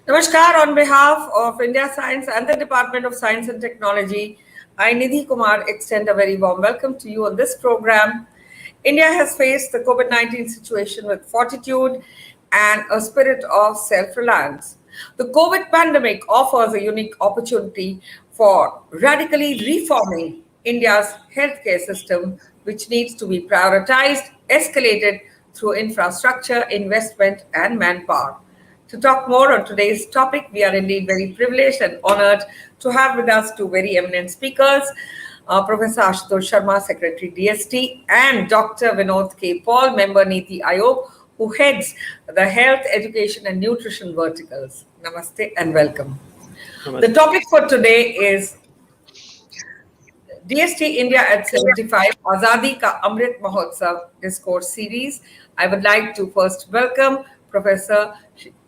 Namaskar, on behalf of India Science and the Department of Science and Technology, I, Nidhi Kumar, extend a very warm welcome to you on this program. India has faced the COVID-19 situation with fortitude and a spirit of self-reliance. The COVID pandemic offers a unique opportunity for radically reforming India's healthcare system, which needs to be prioritized, escalated through infrastructure, investment, and manpower. To talk more on today's topic, we are indeed very privileged and honored to have with us two very eminent speakers, Professor Ashitor Sharma, Secretary DST, and Dr. Vinod K. Paul, Member Niti Aayog, who heads the Health, Education and Nutrition verticals. Namaste and welcome. Namaste. The topic for today is DST India at 75, Azadi Ka Amrit Mahotsav Discourse series. I would like to first welcome Professor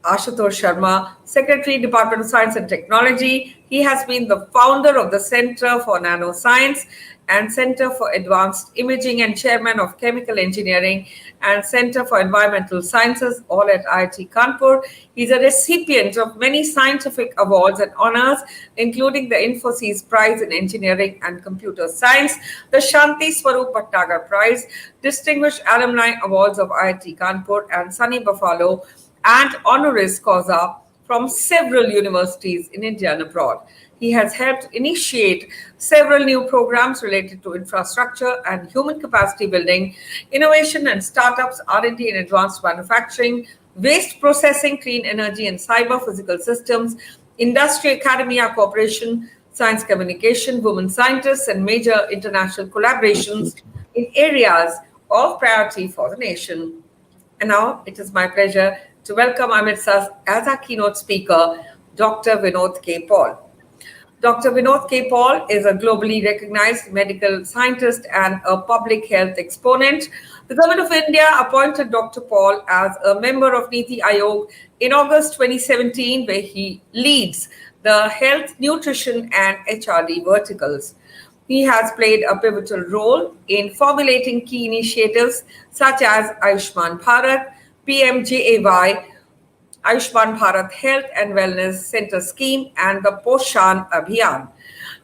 Ashitor Sharma, Secretary, Department of Science and Technology. He has been the founder of the Center for Nanoscience and Center for Advanced Imaging and Chairman of Chemical Engineering and Center for Environmental Sciences, all at IIT Kanpur. He's a recipient of many scientific awards and honors, including the Infosys Prize in Engineering and Computer Science, the Shanti Swarup Bhattagar Prize, Distinguished Alumni Awards of IIT Kanpur and Sunny Buffalo, and honoris causa from several universities in India and abroad. He has helped initiate several new programs related to infrastructure and human capacity building, innovation and startups, R&D and advanced manufacturing, waste processing, clean energy and cyber physical systems, industry academia cooperation, science communication, women scientists, and major international collaborations in areas of priority for the nation. And now it is my pleasure to welcome Amrit as our keynote speaker, Dr. Vinod K. Paul. Dr. Vinod K. Paul is a globally recognized medical scientist and a public health exponent. The Government of India appointed Dr. Paul as a member of Niti Aayog in August 2017, where he leads the health, nutrition, and HRD verticals. He has played a pivotal role in formulating key initiatives such as Ayushman Bharat, PMJAY, Ayushman Bharat Health and Wellness Center Scheme, and the Poshan Abhiyan.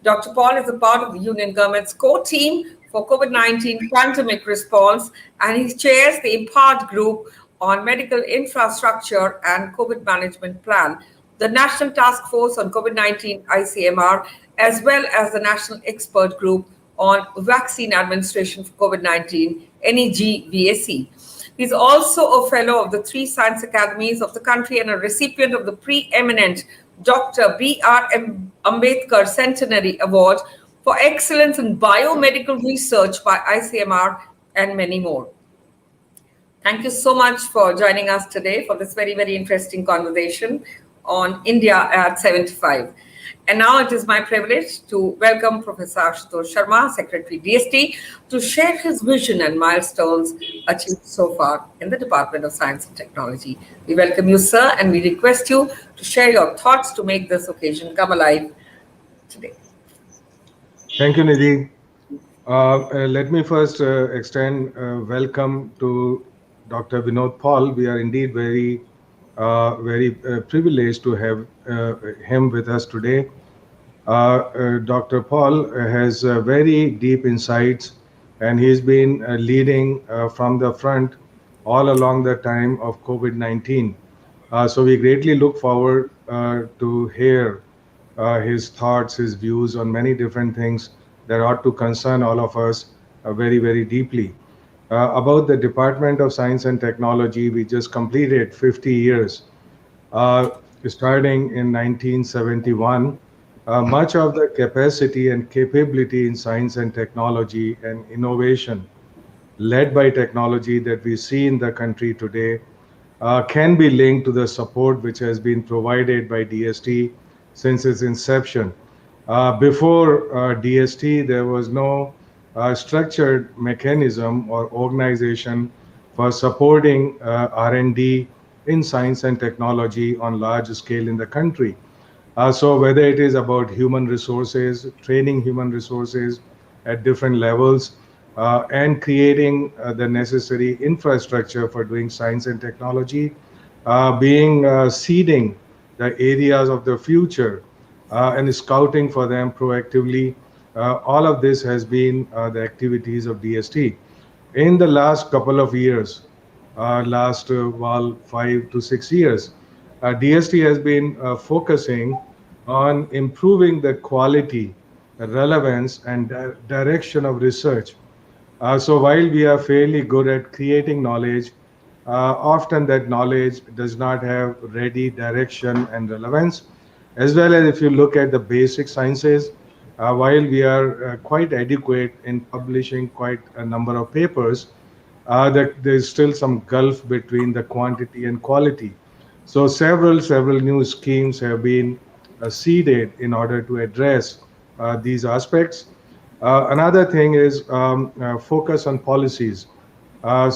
Dr. Paul is a part of the Union Government's core team for COVID-19 pandemic response, and he chairs the IMPART Group on Medical Infrastructure and COVID Management Plan, the National Task Force on COVID-19 ICMR, as well as the National Expert Group on Vaccine Administration for COVID-19, NEGVAC. He's also a fellow of the 3 science academies of the country and a recipient of the preeminent Dr. B.R. Ambedkar Centenary Award for Excellence in Biomedical Research by ICMR and many more. Thank you so much for joining us today for this very, very interesting conversation on India at 75. And now it is my privilege to welcome Professor Ashitor Sharma, Secretary DST, to share his vision and milestones achieved so far in the Department of Science and Technology. We welcome you, sir, and we request you to share your thoughts to make this occasion come alive today. Thank you, Nidhi. Let me first extend welcome to Dr. Vinod Paul. We are indeed very privileged to have him with us today. Dr. Paul has very deep insights, and he's been leading from the front all along the time of COVID-19. So we greatly look forward to hear his thoughts, his views on many different things that ought to concern all of us very, very deeply. About the Department of Science and Technology, we just completed 50 years, starting in 1971. Much of the capacity and capability in science and technology and innovation led by technology that we see in the country today can be linked to the support which has been provided by DST since its inception. Before DST, there was no structured mechanism or organization for supporting R&D in science and technology on large scale in the country. So whether it is about human resources, training human resources at different levels, and creating the necessary infrastructure for doing science and technology, seeding the areas of the future, and scouting for them proactively. All of this has been the activities of DST. In the last couple of years, last well, 5 to 6 years, DST has been focusing on improving the quality, relevance, and direction of research. So while we are fairly good at creating knowledge, often that knowledge does not have ready direction and relevance. As well as if you look at the basic sciences, while we are quite adequate in publishing quite a number of papers, that there's still some gulf between the quantity and quality. So several new schemes have been seeded in order to address these aspects. Another thing is focus on policies.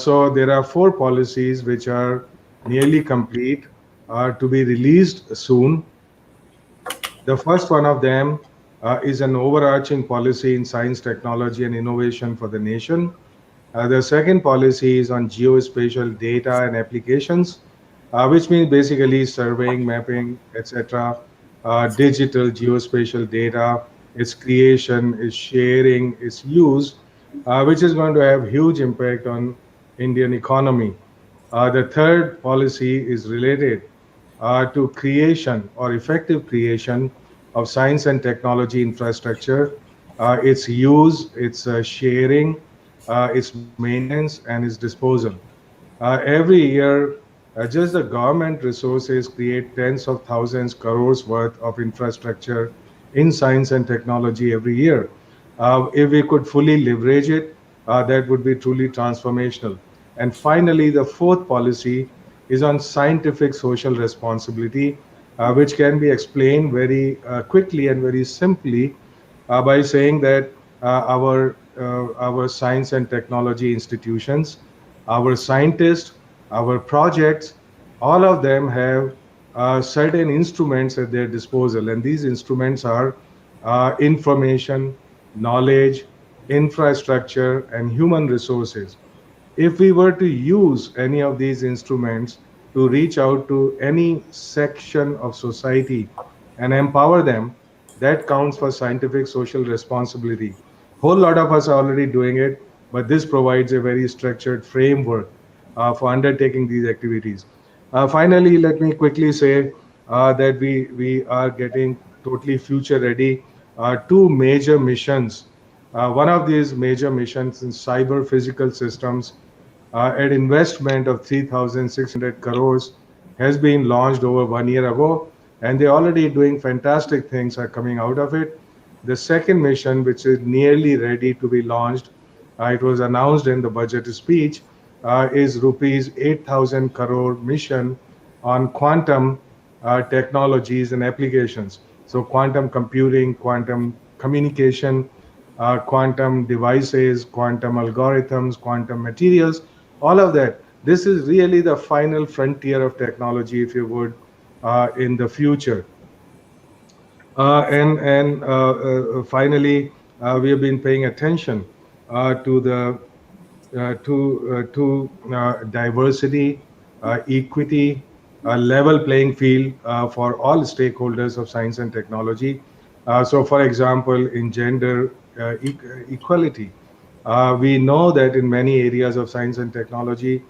So there are four policies which are nearly complete, to be released soon. The first one of them is an overarching policy in science, technology, and innovation for the nation. The second policy is on geospatial data and applications, which means basically surveying, mapping, etc. Digital geospatial data, its creation, its sharing, its use, which is going to have huge impact on Indian economy. The third policy is related to creation or effective creation of science and technology infrastructure, its use, its sharing, its maintenance, and its disposal. Every year, just the government resources create tens of thousands crores worth of infrastructure in science and technology every year. If we could fully leverage it, that would be truly transformational. And finally, the fourth policy is on scientific social responsibility, which can be explained very quickly and very simply by saying that our science and technology institutions, our scientists, our projects, all of them have certain instruments at their disposal, and these instruments are information, knowledge, infrastructure, and human resources. If we were to use any of these instruments to reach out to any section of society and empower them, that counts for scientific social responsibility. Whole lot of us are already doing it, but this provides a very structured framework for undertaking these activities. Finally, let me quickly say that we are getting totally future ready. Two major missions. One of these major missions in cyber physical systems, an investment of 3,600 crores, has been launched over 1 year ago, and they're already doing fantastic things are coming out of it. The second mission, which is nearly ready to be launched, it was announced in the budget speech, is rupees 8,000 crore mission on quantum technologies and applications. So quantum computing, quantum communication, quantum devices, quantum algorithms, quantum materials, all of that. This is really the final frontier of technology, if you would, in the future. And finally, we have been paying attention to the to diversity, equity, a level playing field for all stakeholders of science and technology. So, for example, in gender equality, we know that in many areas of science and technology,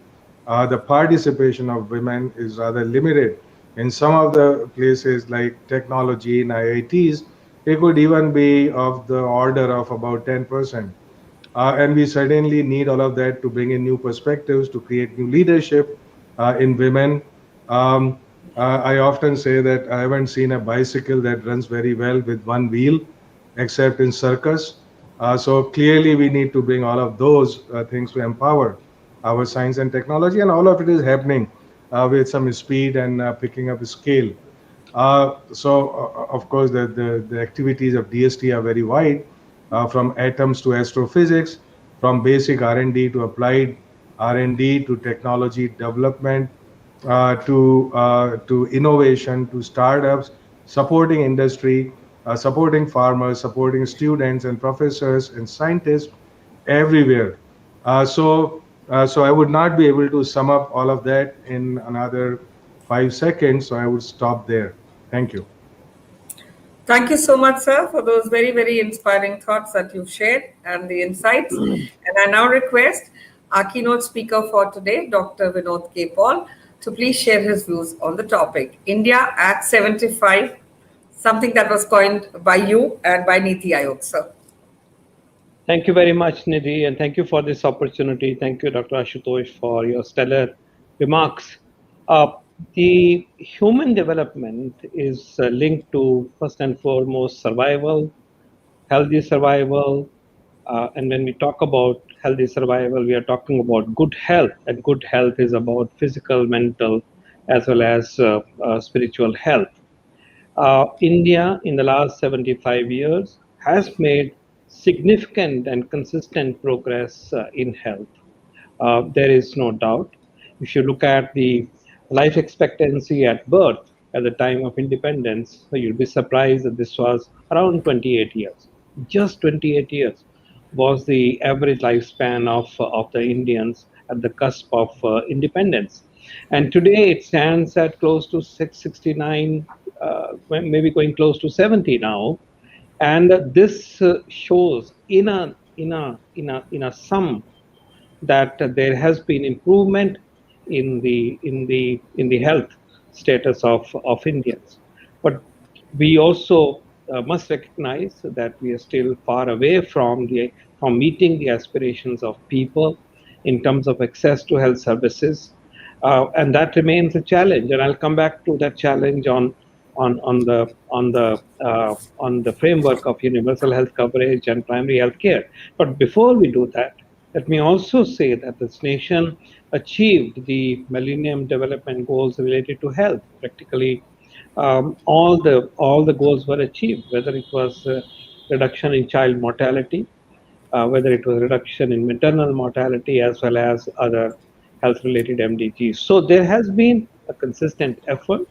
the participation of women is rather limited. In some of the places like technology in IITs, it could even be of the order of about 10%. And we certainly need all of that to bring in new perspectives, to create new leadership in women. Um, I often say that I haven't seen a bicycle that runs very well with one wheel, except in circus. So clearly, we need to bring all of those things to empower our science and technology, and all of it is happening with some speed and picking up scale. Of course, the activities of DST are very wide, from atoms to astrophysics, from basic R&D to applied R&D to technology development, to innovation, to startups, supporting industry, supporting farmers, supporting students and professors and scientists everywhere. So I would not be able to sum up all of that in another 5 seconds, so I would stop there. Thank you. Thank you so much, sir, for those very, very inspiring thoughts that you've shared and the insights. And I now request our keynote speaker for today, Dr. Vinod K. Paul, to please share his views on the topic India at 75, something that was coined by you and by Niti Aayog, sir. Thank you very much, Nidhi, and thank you for this opportunity. Thank you, Dr. Ashutosh, for your stellar remarks. Uh, the human development is linked to, first and foremost, survival, healthy survival. And when we talk about healthy survival, we are talking about good health, and good health is about physical, mental, as well as spiritual health. India in the last 75 years has made significant and consistent progress in health. There is no doubt. If you look at the life expectancy at birth at the time of independence, you'll be surprised that this was around 28 years. Just 28 years was the average lifespan of the Indians at the cusp of independence. And today it stands at close to 669, maybe going close to 70 now. And this shows in a sum that there has been improvement in the health status of Indians. But we also must recognize that we are still far away from meeting the aspirations of people in terms of access to health services, and that remains a challenge. And I'll come back to that challenge on the framework of universal health coverage and primary health care. But before we do that, let me also say that this nation achieved the Millennium Development Goals related to health. Practically, all the goals were achieved, whether it was reduction in child mortality, whether it was reduction in maternal mortality, as well as other health-related MDGs. So there has been a consistent effort,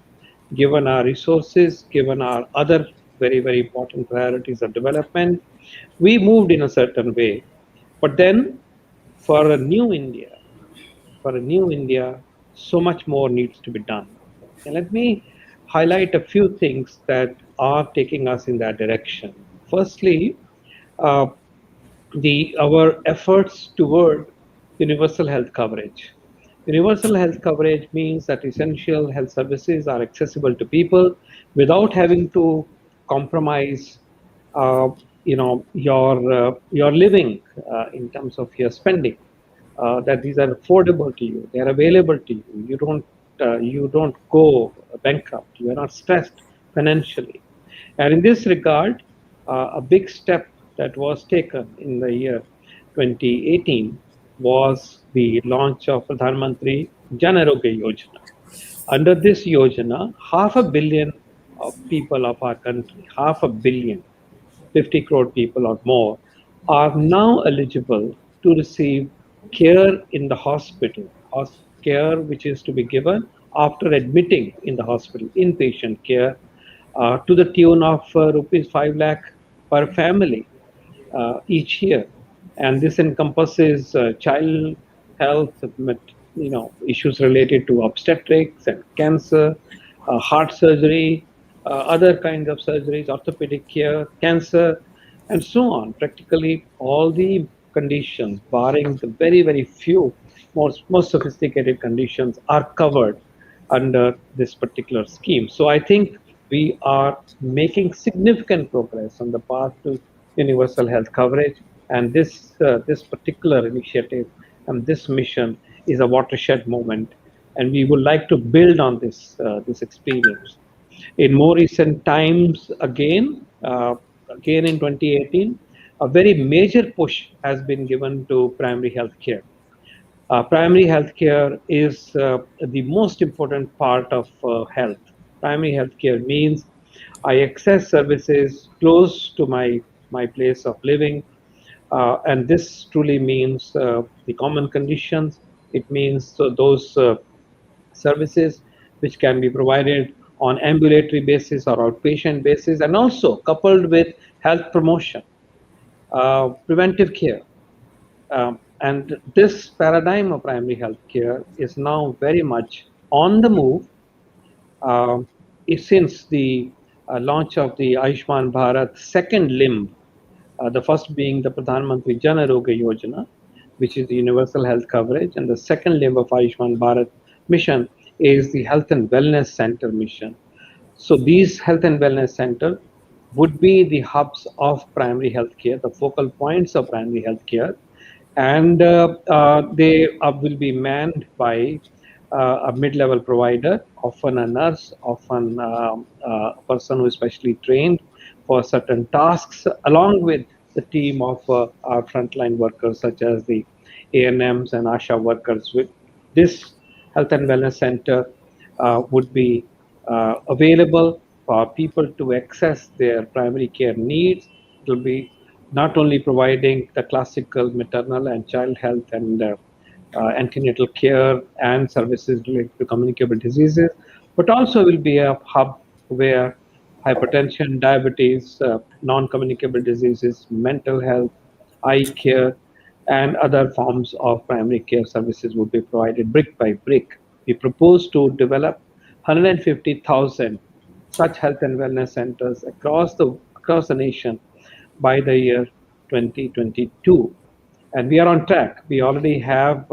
given our resources, given our other very, very important priorities of development. We moved in a certain way. But then for a new India, so much more needs to be done. And let me highlight a few things that are taking us in that direction. Firstly, uh, our efforts toward universal health coverage. Universal health coverage means that essential health services are accessible to people without having to compromise, uh, your living in terms of your spending. That these are affordable to you, they are available to you. You don't go bankrupt. You are not stressed financially. And in this regard, a big step that was taken in the year 2018 was the launch of Dharmantri Janaroka Yojana. Under this Yojana, half a billion of people of our country, half a billion, 50 crore people or more, are now eligible to receive care in the hospital, care which is to be given after admitting in the hospital, inpatient care, to the tune of rupees 5 lakh per family each year. And this encompasses child health, issues related to obstetrics and cancer, heart surgery, other kinds of surgeries, orthopedic care, cancer, and so on. Practically all the conditions, barring the very, very few most sophisticated conditions, are covered under this particular scheme. So I think we are making significant progress on the path to universal health coverage, and this particular initiative and this mission is a watershed moment, and we would like to build on this experience. In more recent times, again in 2018, a very major push has been given to primary health care. Primary healthcare is the most important part of health. Primary healthcare means I access services close to my place of living, and this truly means the common conditions. It means those services which can be provided on ambulatory basis or outpatient basis, and also coupled with health promotion, preventive care. And this paradigm of primary health care is now very much on the move. Um since the launch of the Ayushman Bharat second limb, the first being the Mantri Janaroka Yojana, which is the universal health coverage, and the second limb of Ayushman Bharat mission is the Health and Wellness Center mission. So these health and wellness center would be the hubs of primary healthcare, the focal points of primary healthcare, and they will be manned by a mid-level provider, often a nurse, often a person who is specially trained for certain tasks, along with the team of our frontline workers, such as the ANMs and ASHA workers. With this health and wellness center would be available for people to access their primary care needs. It will be not only providing the classical maternal and child health and antenatal care and services related to communicable diseases, but also will be a hub where hypertension, diabetes, non-communicable diseases, mental health, eye care, and other forms of primary care services would be provided brick by brick. We propose to develop 150,000 such health and wellness centers across the nation by the year 2022. And we are on track. We already have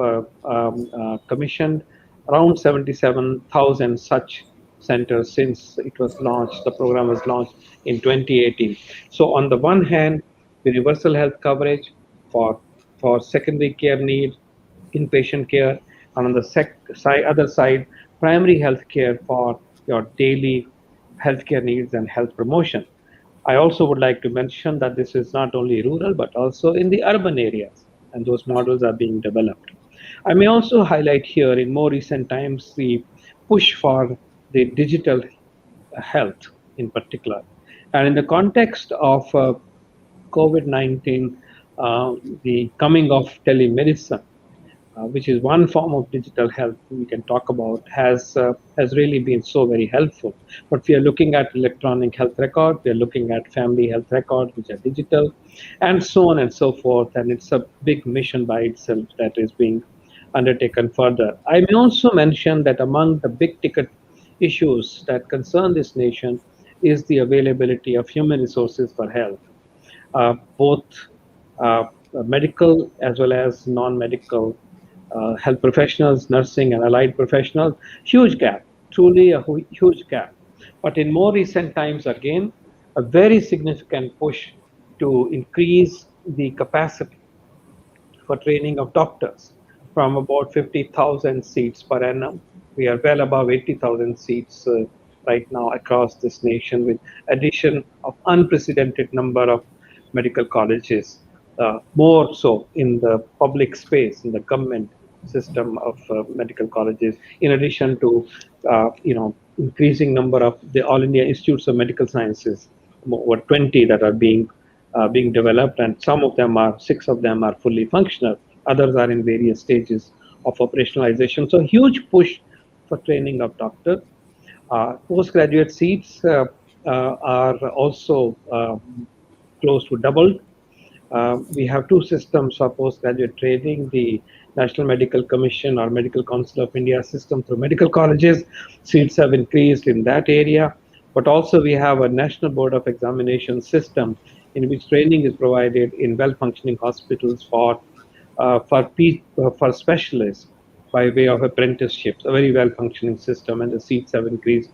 commissioned around 77,000 such centers since it was launched. The program was launched in 2018. So on the one hand, the universal health coverage for secondary care needs, inpatient care, and on the other side, primary health care for your daily healthcare needs and health promotion. I also would like to mention that this is not only rural, but also in the urban areas, and those models are being developed. I may also highlight here in more recent times the push for the digital health in particular. And in the context of COVID-19, the coming of telemedicine, which is one form of digital health we can talk about, has really been so very helpful. But we are looking at electronic health record, we are looking at family health records, which are digital, and so on and so forth. And it's a big mission by itself that is being undertaken further. I may also mention that among the big ticket issues that concern this nation is the availability of human resources for health, both medical as well as non-medical health professionals, nursing and allied professionals. Huge gap, truly a huge gap. But in more recent times, again, a very significant push to increase the capacity for training of doctors from about 50,000 seats per annum. We are well above 80,000 seats right now across this nation, with addition of unprecedented number of medical colleges, more so in the public space, in the government system of medical colleges, in addition to increasing number of the All India Institutes of Medical Sciences, over 20 that are being developed, and six of them are fully functional. Others are in various stages of operationalization. So huge push for training of doctors. Postgraduate seats are also close to doubled. We have two systems for postgraduate training: the National Medical Commission or Medical Council of India system through medical colleges. Seats have increased in that area, but also we have a National Board of Examination system in which training is provided in well-functioning hospitals for specialists by way of apprenticeships. A very well-functioning system, and the seats have increased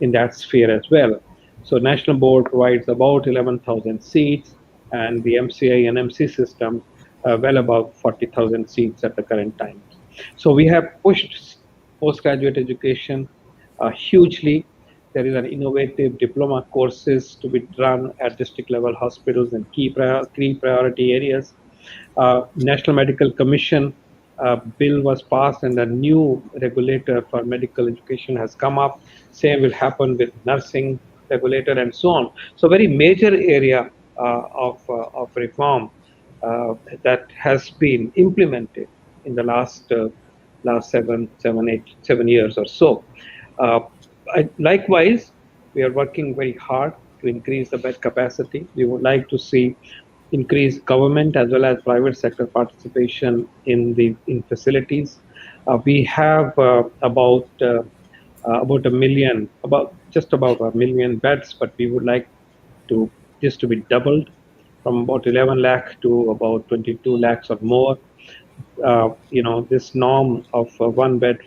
in that sphere as well. So National Board provides about 11,000 seats, and the MCI and MC system well above 40,000 seats at the current time. So we have pushed postgraduate education hugely. There is an innovative diploma courses to be run at district level hospitals in key priority areas. National Medical Commission bill was passed, and a new regulator for medical education has come up. Same will happen with nursing regulator and so on. So very major area of reform that has been implemented in the last 7 years or so. Likewise, we are working very hard to increase the bed capacity. We would like to see increased government as well as private sector participation in facilities. We have about about just about a million beds, but we would like to this to be doubled from about 11 lakh to about 22 lakhs or more. This norm of one bed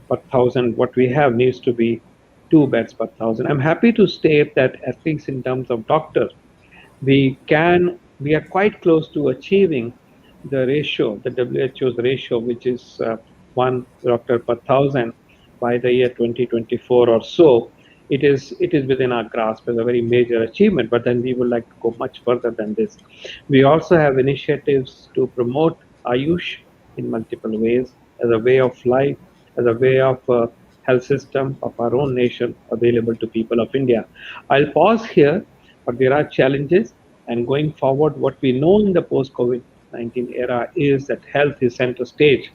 per thousand, what we have needs to be two beds per thousand. I'm happy to state that at least in terms of doctors, we are quite close to achieving the ratio, the WHO's ratio, which is one doctor per thousand by the year 2024 or so. It is within our grasp as a very major achievement, but then we would like to go much further than this. We also have initiatives to promote Ayush in multiple ways as a way of life, as a way of health system of our own nation available to people of India. I'll pause here, but there are challenges. And going forward, what we know in the post-COVID-19 era is that health is center stage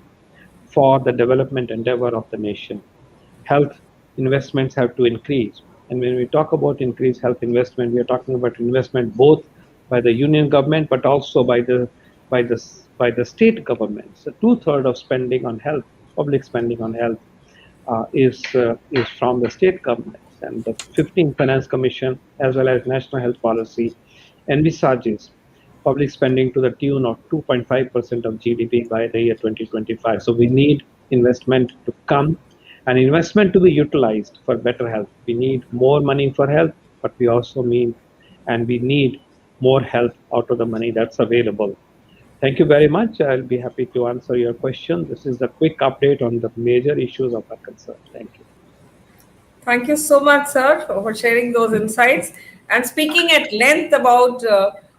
for the development endeavor of the nation. Health investments have to increase. And when we talk about increased health investment, we are talking about investment both by the union government, but also by the state governments. So two-thirds of spending on health, public spending on health, is from the state governments, and the 15th Finance Commission, as well as National Health Policy, envisages public spending to the tune of 2.5% of GDP by the year 2025. So we need investment to come and investment to be utilized for better health. We need more money for health, but we also need more health out of the money that's available. Thank you very much. I'll be happy to answer your question. This is a quick update on the major issues of our concern. Thank you. Thank you so much, sir, for sharing those insights and speaking at length about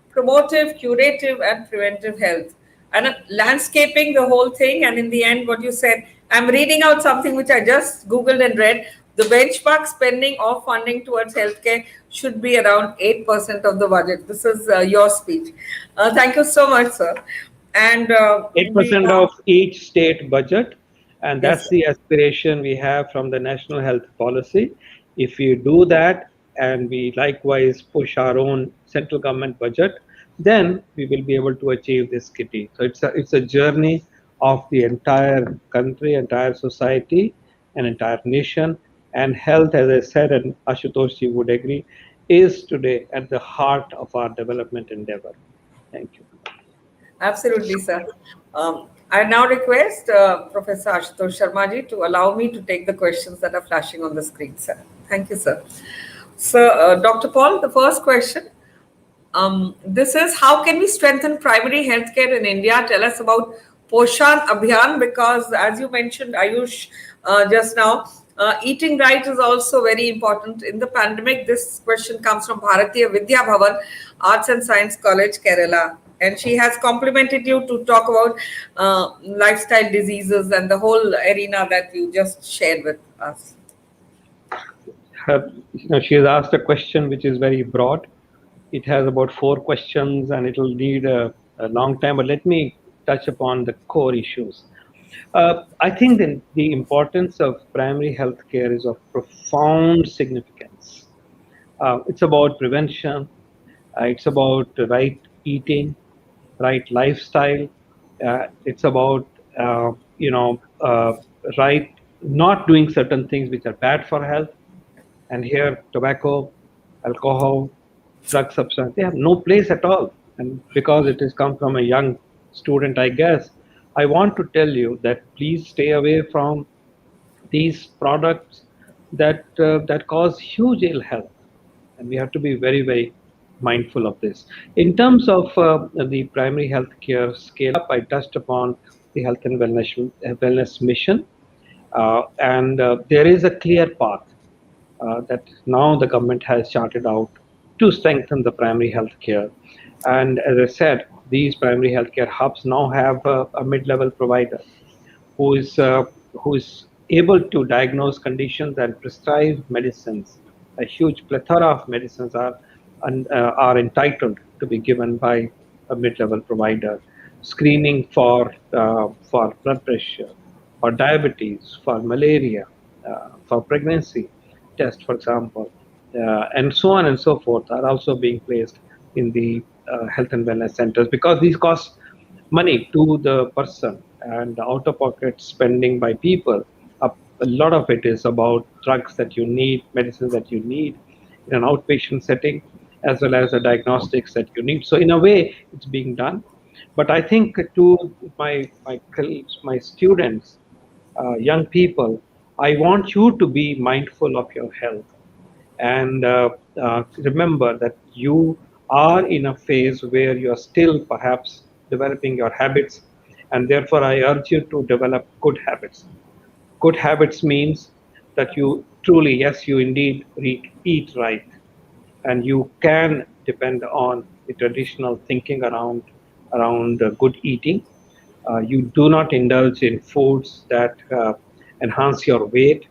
promotive, curative, and preventive health and landscaping the whole thing. And in the end, what you said, I'm reading out something which I just Googled and read. The benchmark spending of funding towards healthcare should be around 8% of the budget. This is your speech. Thank you so much, sir. And 8% of each state budget, and Yes, that's sir. the aspiration we have from the National Health Policy. If we do that and we likewise push our own central government budget, then we will be able to achieve this kitty. So it's a journey of the entire country, entire society, and entire nation. And health, as I said, and Ashutosh would agree, is today at the heart of our development endeavor. Thank you. Absolutely, sir. I now request Professor Ashitor Sharma ji to allow me to take the questions that are flashing on the screen, sir. Thank you, sir. So, Dr. Paul, the first question. This is, how can we strengthen primary healthcare in India? Tell us about Poshan Abhiyan, because as you mentioned, Ayush, just now, eating right is also very important. In the pandemic, this question comes from Bharatiya Vidya Bhavan, Arts and Science College, Kerala. And she has complimented you to talk about lifestyle diseases and the whole arena that you just shared with us. She has asked a question which is very broad. It has about 4 questions and it will need a long time, but let me touch upon the core issues. I think the importance of primary health care is of profound significance. It's about prevention, it's about right eating, right lifestyle, it's about right not doing certain things which are bad for health. And here, tobacco, alcohol, drug substance, they have no place at all. And because it has come from a young student, I guess, I want to tell you that please stay away from these products that cause huge ill health. And we have to be very, very mindful of this. In terms of the primary health care scale up, I touched upon the health and wellness mission. And there is a clear path that now the government has charted out to strengthen the primary health care. And as I said, these primary healthcare hubs now have a mid-level provider who is able to diagnose conditions and prescribe medicines. A huge plethora of medicines are entitled to be given by a mid-level provider. Screening for blood pressure, for diabetes, for malaria, for pregnancy test, for example, and so on and so forth are also being placed in the health and wellness centers, because these cost money to the person, and out-of-pocket spending by people up A lot of it is about drugs that you need, medicines that you need in an outpatient setting, as well as the diagnostics that you need. So in a way, it's being done. But I think to my students, young people, I want you to be mindful of your health and remember that you are in a phase where you're still perhaps developing your habits, and therefore I urge you to develop good habits. Good habits means that you truly, yes, you indeed eat right, and you can depend on the traditional thinking around good eating. You do not indulge in foods that enhance your weight,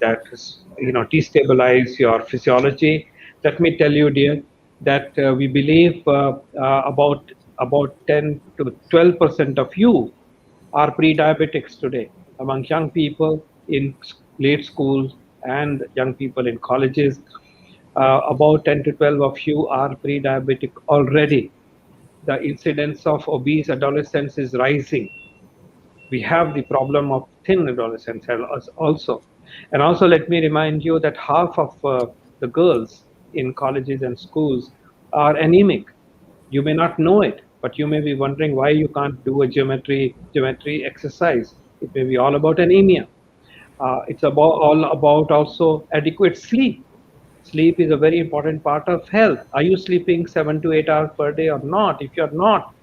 that destabilize your physiology. Let me tell you, dear, that we believe about 10 to 12% of you are pre-diabetics today among young people in late schools and young people in colleges. About 10 to 12 of you are pre-diabetic already. The incidence of obese adolescents is rising. We have the problem of thin adolescents also. And also, let me remind you that half of the girls in colleges and schools are anemic. You may not know it, but you may be wondering why you can't do a geometry exercise. It may be all about anemia. It's all about also adequate sleep. Sleep is a very important part of health. Are you sleeping 7 to 8 hours per day or not? If you're not,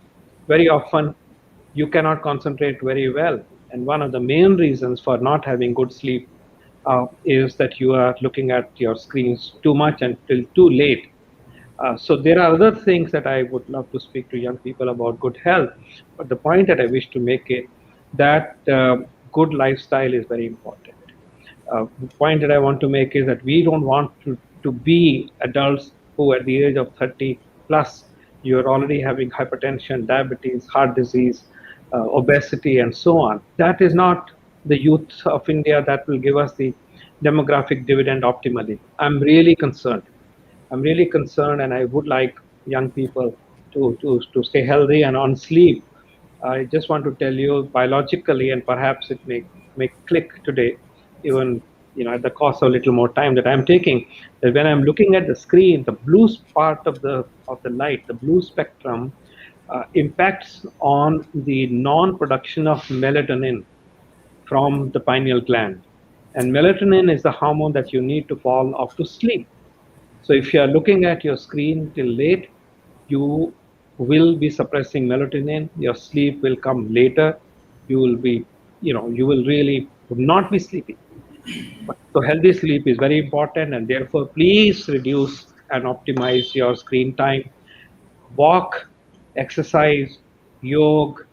very often you cannot concentrate very well. And one of the main reasons for not having good sleep is that you are looking at your screens too much until too late. So there are other things that I would love to speak to young people about good health, but the point that I wish to make is that good lifestyle is very important. The point that I want to make is that we don't want to be adults who at the age of 30 plus, you're already having hypertension, diabetes, heart disease, obesity, and so on. That is not the youth of India that will give us the demographic dividend optimally. I'm really concerned, and I would like young people to stay healthy. And on sleep, I just want to tell you biologically, and perhaps it may click today, even at the cost of a little more time that I'm taking. That when I'm looking at the screen, the blue part of the light, the blue spectrum, impacts on the non-production of melatonin from the pineal gland, and melatonin is the hormone that you need to fall off to sleep. So if you are looking at your screen till late, you will be suppressing melatonin. Your sleep will come later. You will be, you will really not be sleeping. So healthy sleep is very important, and therefore please reduce and optimize your screen time. Walk, exercise, yoga,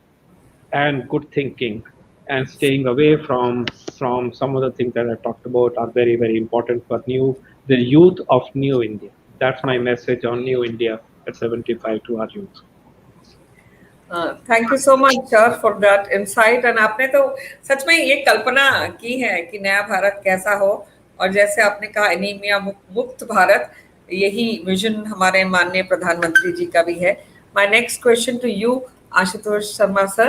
and good thinking, and staying away from some of the things that I talked about are very, very important for the youth of New India. That's my message on New India at 75 to our youth. Thank you so much sir for that insight and आपने तो सच में ये कल्पना की है कि नया भारत कैसा हो, और जैसे आपने कहा एनीमिया मुक्त भारत, यही विजन हमारे माननीय प्रधानमंत्री जी का भी है. My next question to you Ashitor Sharma sir,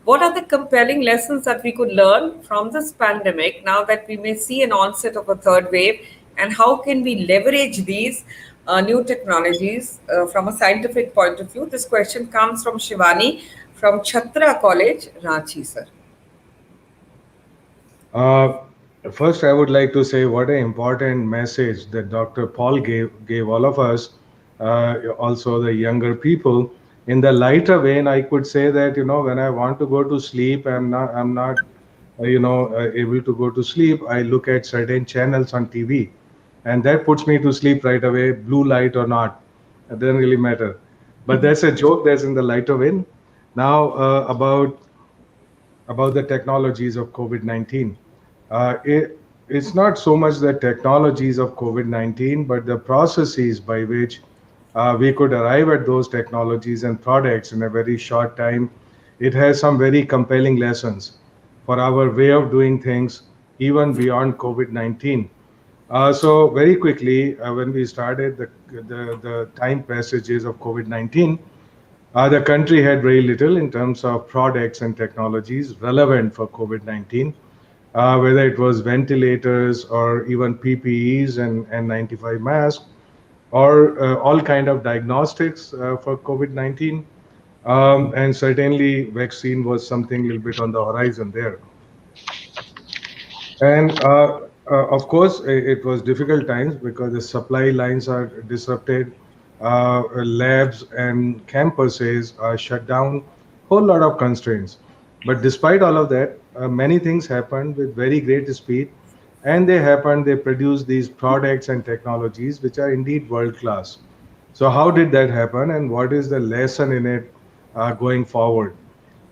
what are the compelling lessons that we could learn from this pandemic now that we may see an onset of a third wave, and how can we leverage these new technologies from a scientific point of view? This question comes from Shivani from Chhatra College, Ranchi, sir. First, I would like to say what an important message that Dr. Paul gave all of us, also the younger people. In the lighter vein, I could say that when I want to go to sleep, I'm not able to go to sleep. I look at certain channels on TV, and that puts me to sleep right away, blue light or not. It doesn't really matter. But that's a joke. That's in the lighter vein. Now about the technologies of COVID-19. It's not so much the technologies of COVID-19, but the processes by which we could arrive at those technologies and products in a very short time. It has some very compelling lessons for our way of doing things, even beyond COVID-19. So very quickly, when we started the time passages of COVID-19, the country had very little in terms of products and technologies relevant for COVID-19. whether it was ventilators or even PPEs and N95 masks, or all kind of diagnostics for COVID-19. And certainly vaccine was something a little bit on the horizon there. And of course, it was difficult times because the supply lines are disrupted, labs and campuses are shut down, whole lot of constraints. But despite all of that, many things happened with very great speed, and they happened. They produced these products and technologies which are indeed world class. So how did that happen, and what is the lesson in it going forward?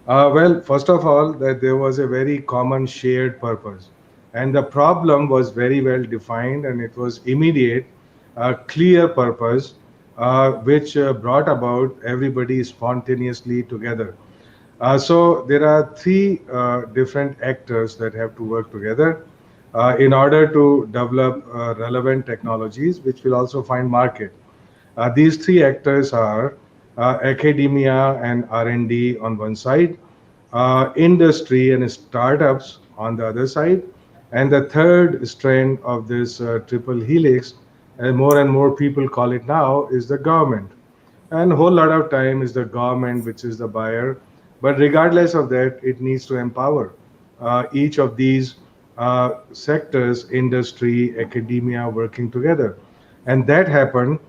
Well, first of all, that there was a very common shared purpose, and the problem was very well defined, and it was immediate, clear purpose, which brought about everybody spontaneously together. So there are three different actors that have to work together in order to develop relevant technologies, which will also find market. These three actors are academia and R&D on one side, industry and startups on the other side, and the third strand of this triple helix, and more people call it now, is the government. And a whole lot of time is the government which is the buyer. But regardless of that, it needs to empower each of these sectors, industry, academia, working together. And that happened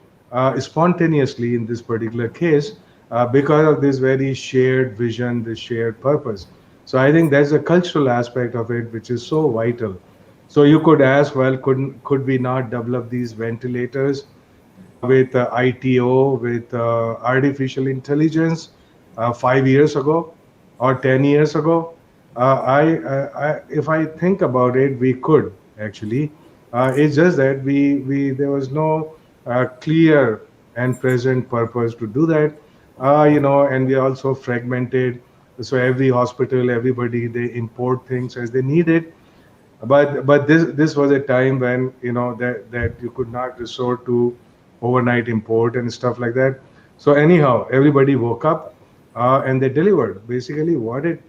spontaneously in this particular case because of this very shared vision, this shared purpose. So I think there's a cultural aspect of it which is so vital. So you could ask, well, could we not develop these ventilators with ITO, with artificial intelligence 5 years ago or 10 years ago? If I think about it, we could actually. It's just that there was no clear and present purpose to do that, and we also fragmented. So every hospital, everybody, they import things as they need it. But this was a time when that you could not resort to overnight import and stuff like that. So anyhow, everybody woke up and they delivered. Basically, what it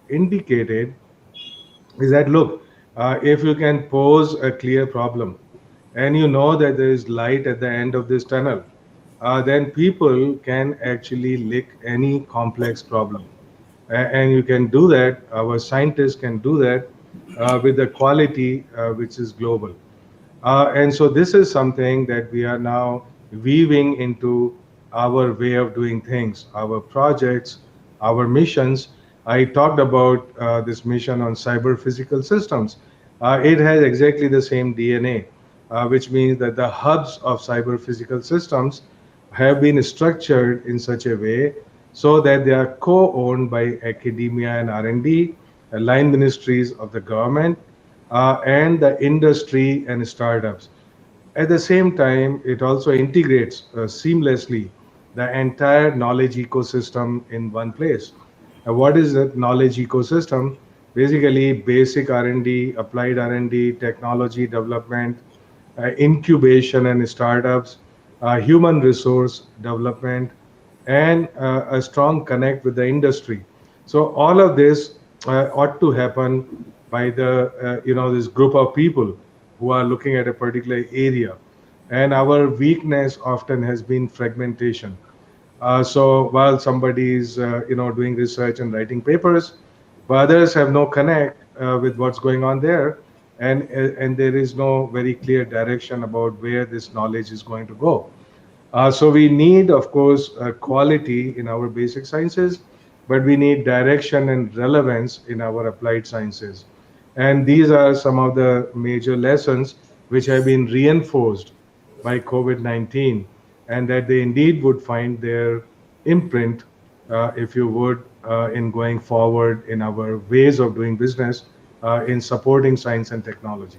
indicated is that, look, if you can pose a clear problem and you know that there is light at the end of this tunnel, then people can actually lick any complex problem. And you can do that, our scientists can do that with the quality which is global. And so this is something that we are now weaving into our way of doing things, our projects, our missions. I talked about this mission on cyber physical systems. It has exactly the same DNA, which means that the hubs of cyber physical systems have been structured in such a way so that they are co-owned by academia and R&D, line ministries of the government, and the industry and startups. At the same time, it also integrates seamlessly the entire knowledge ecosystem in one place. What is that knowledge ecosystem? Basically, basic R&D, applied R&D, technology development, incubation and startups, human resource development, and a strong connect with the industry. So all of this ought to happen by this group of people who are looking at a particular area. And our weakness often has been fragmentation. So while somebody is doing research and writing papers, but others have no connect with what's going on there, and there is no very clear direction about where this knowledge is going to go. So we need, of course, quality in our basic sciences, but we need direction and relevance in our applied sciences. And these are some of the major lessons which have been reinforced by COVID-19, and that they indeed would find their imprint, if you would, in going forward in our ways of doing business, in supporting science and technology.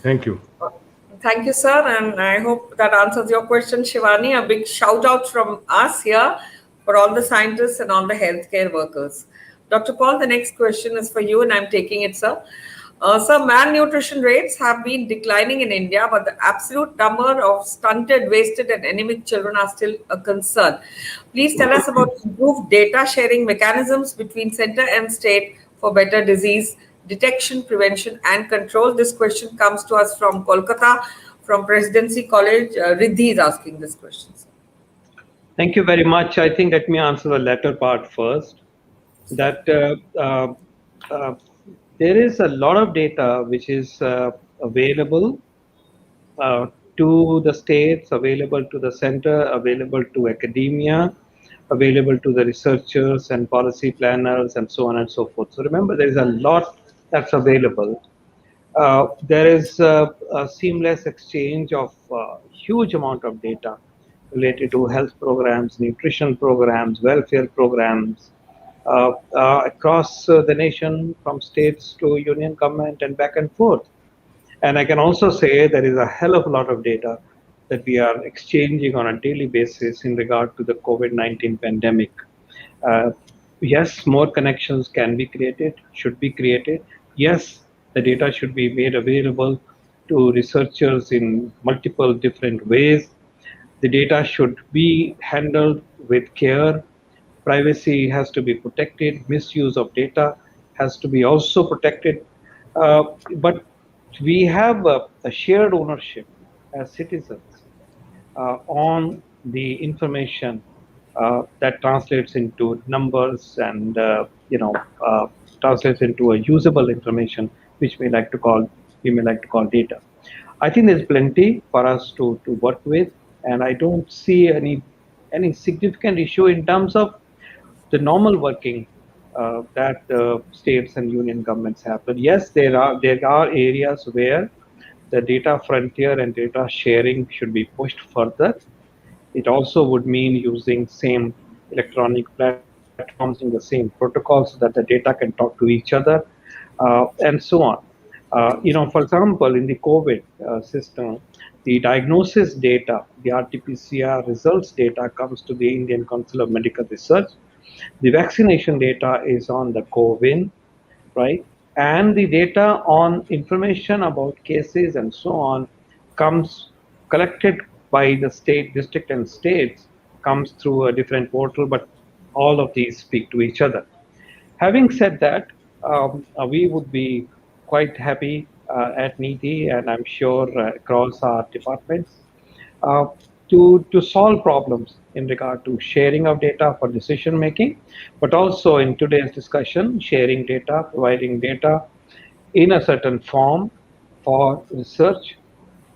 Thank you. Thank you, sir. And I hope that answers your question, Shivani. A big shout out from us here for all the scientists and all the healthcare workers. Dr. Paul, the next question is for you, and I'm taking it, sir. Sir, malnutrition rates have been declining in India, but the absolute number of stunted, wasted, and anemic children are still a concern. Please tell us about improved data sharing mechanisms between center and state for better disease detection, prevention, and control? This question comes to us from Kolkata, from Presidency College. Riddhi is asking this question. Thank you very much. I think let me answer the latter part first. That uh, there is a lot of data which is available uh, to the states, available to the center, available to academia, available to the researchers and policy planners, and so on and so forth. So remember, there is a lot that's available. There is a seamless exchange of huge amount of data related to health programs, nutrition programs, welfare programs across the nation, from states to union government and back and forth. And I can also say there is a hell of a lot of data that we are exchanging on a daily basis in regard to the COVID-19 pandemic. Uh, yes, more connections can be created, should be created. Yes, the data should be made available to researchers in multiple different ways. The data should be handled with care. Privacy has to be protected. Misuse of data has to be also protected. But we have a shared ownership as citizens on the information that translates into numbers and translates into a usable information, which we may like to call data. I think there's plenty for us to work with, and I don't see any significant issue in terms of the normal working that states and union governments have. But yes, there are areas where the data frontier and data sharing should be pushed further. It also would mean using same electronic platforms, using the same protocols so that the data can talk to each other, and so on. For example, in the COVID system, the diagnosis data, the RT-PCR results data comes to the Indian Council of Medical Research. The vaccination data is on the CoWIN, right? And the data on information about cases and so on comes collected by the state, district, and states, comes through a different portal, but all of these speak to each other. Having said that, we would be quite happy at NITI, and I'm sure across our departments, uh, to solve problems in regard to sharing of data for decision making, but also in today's discussion, sharing data, providing data in a certain form for research,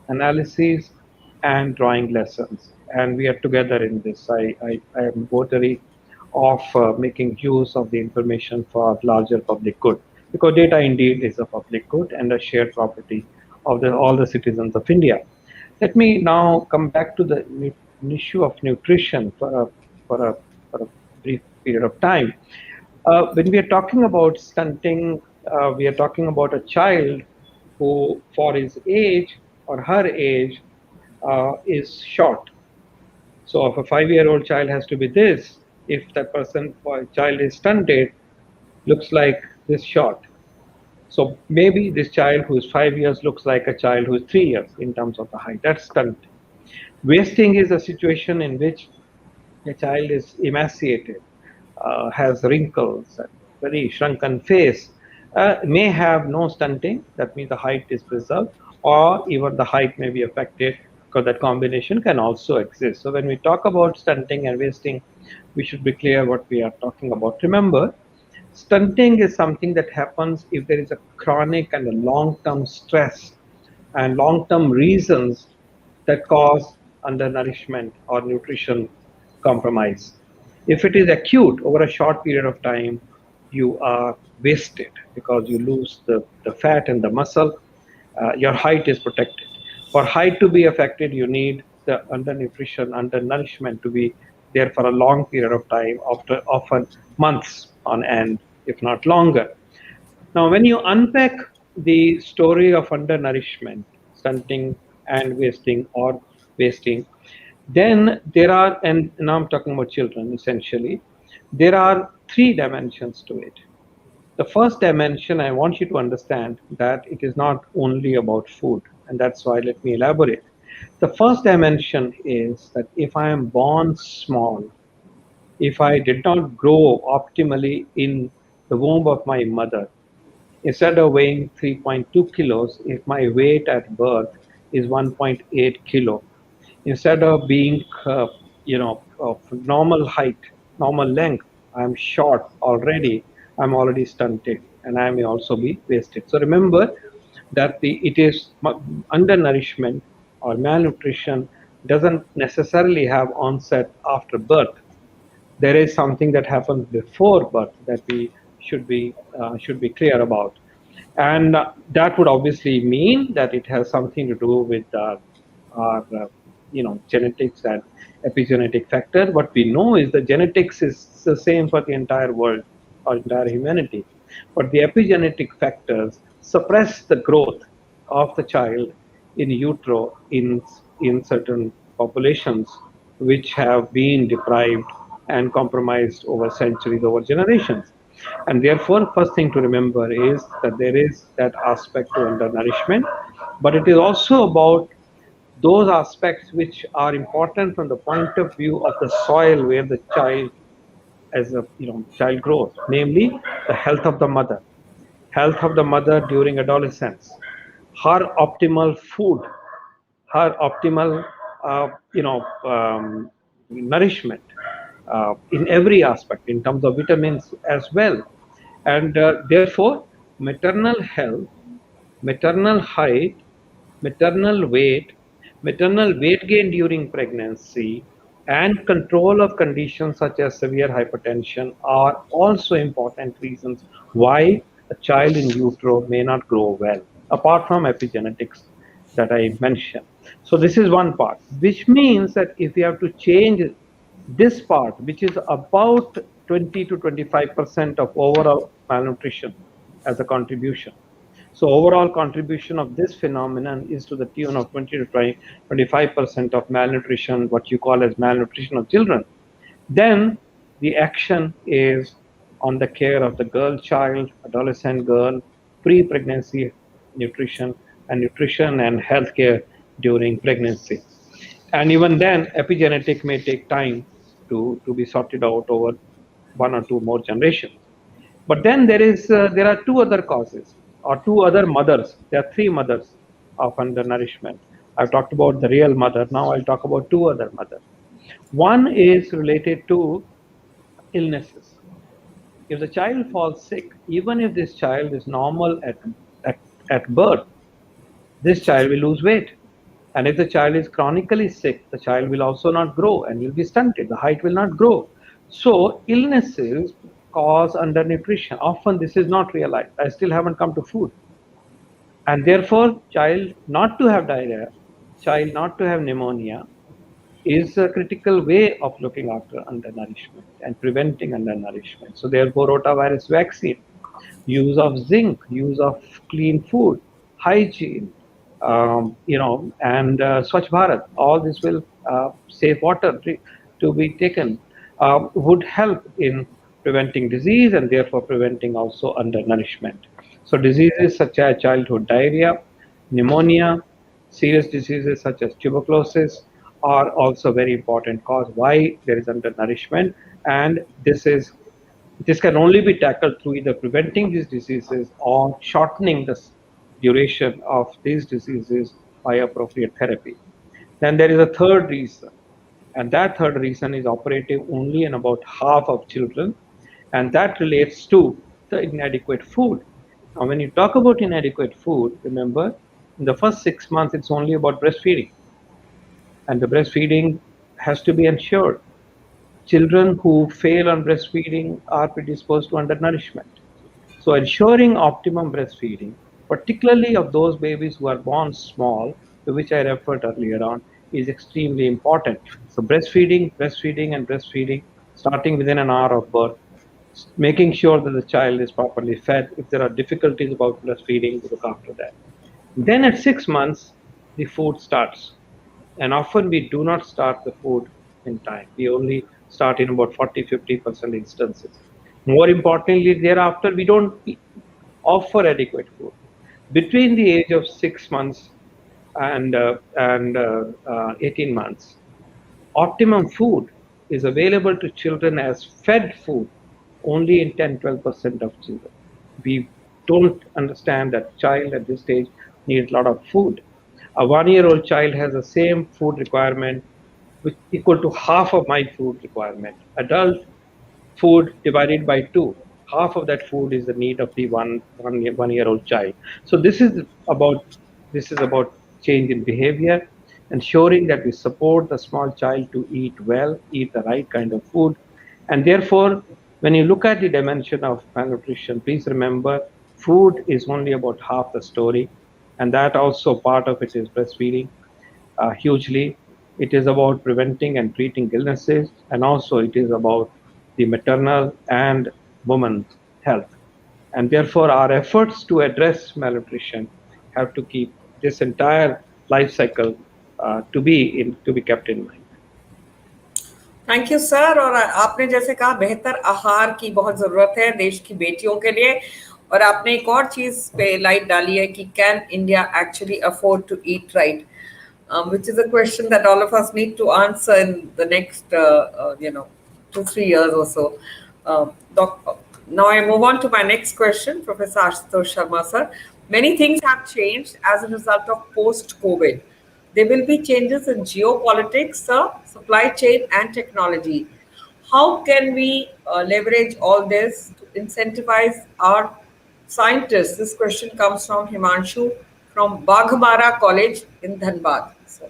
analysis, and drawing lessons. And we are together in this. I am votary of making use of the information for larger public good, because data indeed is a public good and a shared property of all the citizens of India. Let me now come back to the issue of nutrition for a, for a brief period of time. When we are talking about stunting, we are talking about a child who, for his age or her age, is short. So if a 5-year-old child has to be this, if that person or child is stunted, looks like this short. So maybe this child who is 5 years looks like a child who is 3 years in terms of the height. That's stunting. Wasting is a situation in which a child is emaciated, has wrinkles, and very shrunken face, may have no stunting. That means the height is preserved, or even the height may be affected, because that combination can also exist. So when we talk about stunting and wasting, we should be clear what we are talking about. Remember, stunting is something that happens if there is a chronic and a long-term stress and long-term reasons that cause undernourishment or nutrition compromise. If it is acute over a short period of time, you are wasted because you lose the fat and the muscle. Your height is protected. For height to be affected, you need the undernutrition, undernourishment to be there for a long period of time, after often months on end, if not longer. Now, when you unpack the story of undernourishment, stunting, and wasting or wasting, then there are, and now I'm talking about children essentially, there are three dimensions to it. The first dimension, I want you to understand that it is not only about food, and that's why let me elaborate. The first dimension is that if I am born small, if I did not grow optimally in the womb of my mother, Instead of weighing 3.2 kilos, if my weight at birth is 1.8 kilo, instead of being, of normal height, normal length, I'm short already, I'm already stunted, and I may also be wasted. So remember that it is undernourishment or malnutrition doesn't necessarily have onset after birth. There is something that happens before birth that we should be clear about, and that would obviously mean that it has something to do with our genetics and epigenetic factor. What we know is that genetics is the same for the entire world or entire humanity, but the epigenetic factors suppress the growth of the child in utero in certain populations which have been deprived and compromised over centuries, over generations. And therefore, first thing to remember is that there is that aspect to undernourishment, but it is also about those aspects which are important from the point of view of the soil where the child as a child grows, namely the health of the mother, during adolescence, her optimal food, her optimal nourishment in every aspect in terms of vitamins as well. And therefore maternal health, maternal height, maternal weight, maternal weight gain during pregnancy, and control of conditions such as severe hypertension are also important reasons why a child in utero may not grow well, apart from epigenetics that I mentioned. So this is one part, which means that if we have to change this part, which is about 20 to 25% of overall malnutrition as a contribution. So overall contribution of this phenomenon is to the tune of 20 to 25% of malnutrition, what you call as malnutrition of children. Then the action is on the care of the girl child, adolescent girl, pre-pregnancy nutrition and healthcare during pregnancy. And even then, epigenetic may take time to be sorted out over one or two more generations. But then there are two other causes or two other mothers. There are three mothers of undernourishment. I've talked about the real mother. Now I'll talk about two other mothers. One is related to illnesses. If the child falls sick, even if this child is normal at birth, this child will lose weight. And if the child is chronically sick, the child will also not grow and will be stunted. The height will not grow. So illnesses cause undernutrition. Often this is not realized. I still haven't come to food. And therefore, child not to have diarrhea, child not to have pneumonia is a critical way of looking after undernourishment and preventing undernourishment. So therefore, rotavirus vaccine, use of zinc, use of clean food, hygiene, and Swachh Bharat, all this will save water to be taken, would help in preventing disease and therefore preventing also undernourishment. So diseases such as childhood diarrhea, pneumonia, serious diseases such as tuberculosis are also very important cause why there is undernourishment, and this can only be tackled through either preventing these diseases or shortening the duration of these diseases by appropriate therapy. Then there is a third reason, and that third reason is operative only in about half of children, and that relates to the inadequate food. Now, when you talk about inadequate food, remember, in the first 6 months, it's only about breastfeeding, and the breastfeeding has to be ensured. Children who fail on breastfeeding are predisposed to undernourishment. So ensuring optimum breastfeeding, particularly of those babies who are born small, to which I referred earlier on, is extremely important. So breastfeeding, and breastfeeding, starting within an hour of birth, making sure that the child is properly fed. If there are difficulties about breastfeeding, we look after that. Then at 6 months, the food starts. And often we do not start the food in time. We only start in about 40-50% instances. More importantly, thereafter, we don't offer adequate food. Between the age of 6 months and 18 months, optimum food is available to children as fed food only in 10-12% of children. We don't understand that child at this stage needs a lot of food. A 1-year-old child has the same food requirement, which equal to half of my food requirement. Adult food divided by two. Half of that food is the need of the one year old child. So this is about change in behavior, ensuring that we support the small child to eat well, eat the right kind of food, and therefore, when you look at the dimension of malnutrition, please remember food is only about half the story, and that also part of it is breastfeeding hugely. It is about preventing and treating illnesses, and also it is about the maternal and woman's health. And therefore, our efforts to address malnutrition have to keep this entire life cycle to be kept in mind. Thank you sir. और आपने जैसे कहा बेहतर आहार की बहुत जरूरत है देश की बेटियों के लिए, और आपने एक और चीज पे लाइट डाली है कि can India actually afford to eat right, which is a question that all of us need to answer in the next 2-3 years or so. Now I move on to my next question, Professor Ashitor Sharma sir. Many things have changed as a result of post-COVID. There will be changes in geopolitics, supply chain, and technology. How can we leverage all this to incentivize our scientists? This question comes from Himanshu from Baghmara College in Dhanbad. So,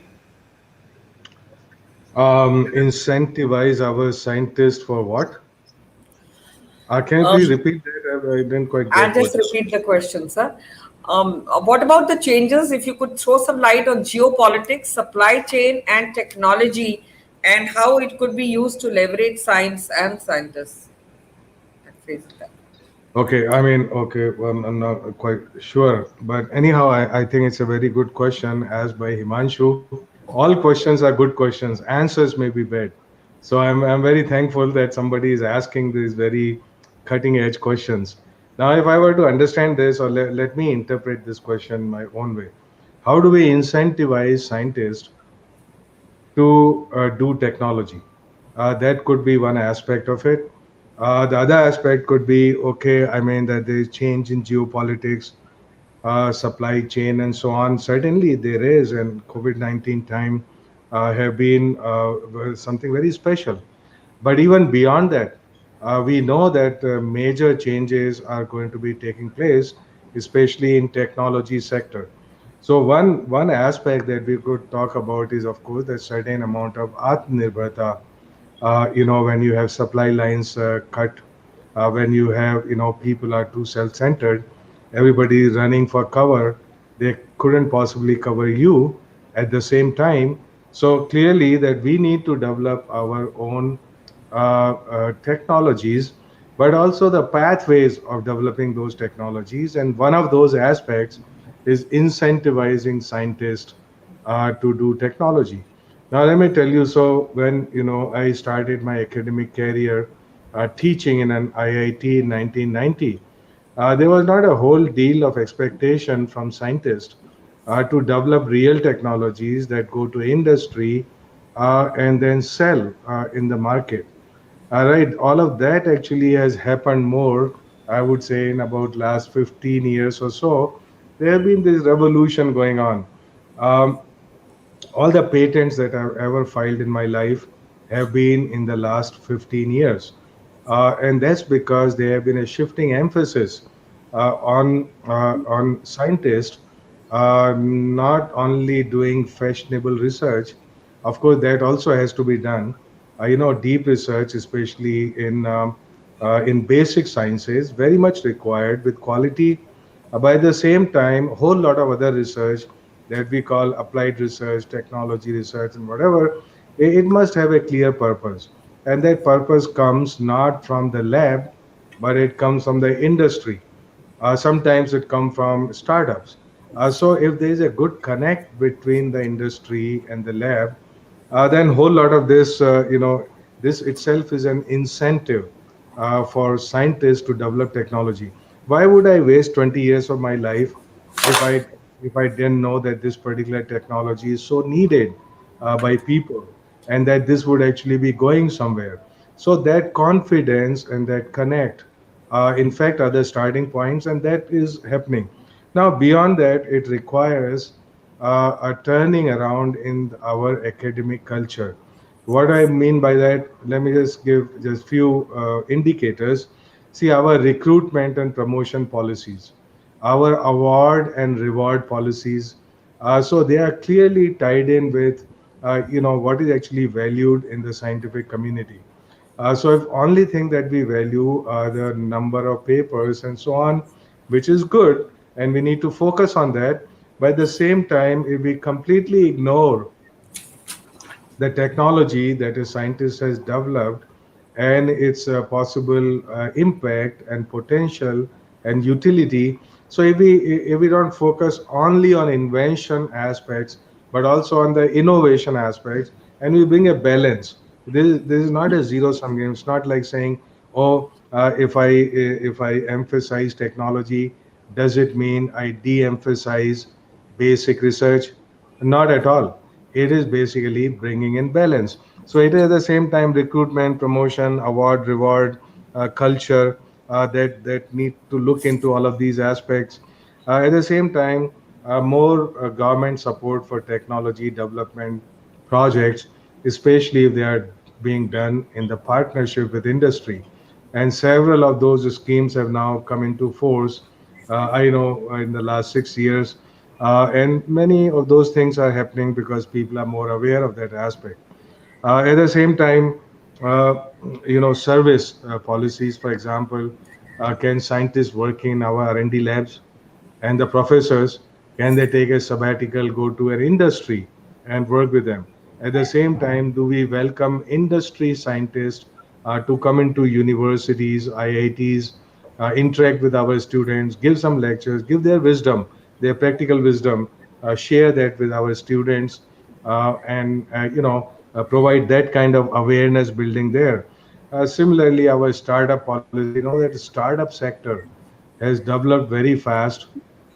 Incentivize our scientists for what? Can you please repeat that? I didn't quite I'll get just what. repeat the question, sir. What about the changes? If you could throw some light on geopolitics, supply chain, and technology, and how it could be used to leverage science and scientists. Let's face it. Okay, I mean, okay, well, I'm not quite sure, but anyhow, I think it's a very good question asked by Himanshu. All questions are good questions, answers may be bad. So I'm very thankful that somebody is asking these very cutting edge questions. Now, if I were to understand this, or let me interpret this question my own way, how do we incentivize scientists to do technology? That could be one aspect of it. The other aspect could be okay, I mean, that there is change in geopolitics, supply chain, and so on. Certainly, there is, and COVID-19 time have been something very special. But even beyond that, we know that major changes are going to be taking place, especially in technology sector. So one aspect that we could talk about is, of course, the certain amount of Atmanirbharta. When you have supply lines cut, when you have, people are too self-centered, everybody is running for cover, they couldn't possibly cover you at the same time. So clearly that we need to develop our own technologies, but also the pathways of developing those technologies. And one of those aspects is incentivizing scientists to do technology. Now, let me tell you, so when, I started my academic career teaching in an IIT in 1990, there was not a whole deal of expectation from scientists to develop real technologies that go to industry and then sell in the market. All right, all of that actually has happened more, I would say, in about last 15 years or so. There have been this revolution going on. Um, all the patents that I've ever filed in my life have been in the last 15 years. And that's because there have been a shifting emphasis on scientists not only doing fashionable research. Of course, that also has to be done. Deep research, especially in basic sciences, very much required with quality. By the same time, a whole lot of other research that we call applied research, technology research, and whatever, it must have a clear purpose. And that purpose comes not from the lab, but it comes from the industry. Sometimes it comes from startups. So if there is a good connect between the industry and the lab, then whole lot of this, this itself is an incentive for scientists to develop technology. Why would I waste 20 years of my life if I didn't know that this particular technology is so needed by people and that this would actually be going somewhere? So that confidence and that connect in fact, other starting points, and that is happening. Now, beyond that, it requires a turning around in our academic culture. What I mean by that, let me just give just few indicators. See, our recruitment and promotion policies, our award and reward policies, so they are clearly tied in with, what is actually valued in the scientific community. So if only thing that we value are the number of papers and so on, which is good, and we need to focus on that. But at the same time, if we completely ignore the technology that a scientist has developed and its possible impact and potential and utility. So if we don't focus only on invention aspects, but also on the innovation aspects, and we bring a balance. This is not a zero sum game. It's not like saying, oh, if I emphasize technology, does it mean I de-emphasize basic research? Not at all. It is basically bringing in balance. So it is at the same time recruitment, promotion, award, reward, culture, that need to look into all of these aspects. At the same time, more government support for technology development projects, especially if they are being done in the partnership with industry. And several of those schemes have now come into force. I know in the last 6 years, and many of those things are happening because people are more aware of that aspect. At the same time, uh, service policies, for example, can scientists working in our R&D labs and the professors, can they take a sabbatical, go to an industry and work with them? At the same time, do we welcome industry scientists to come into universities, IITs, interact with our students, give some lectures, give their wisdom, their practical wisdom, share that with our students, and provide that kind of awareness building there. Similarly, our startup policy, that the startup sector has developed very fast.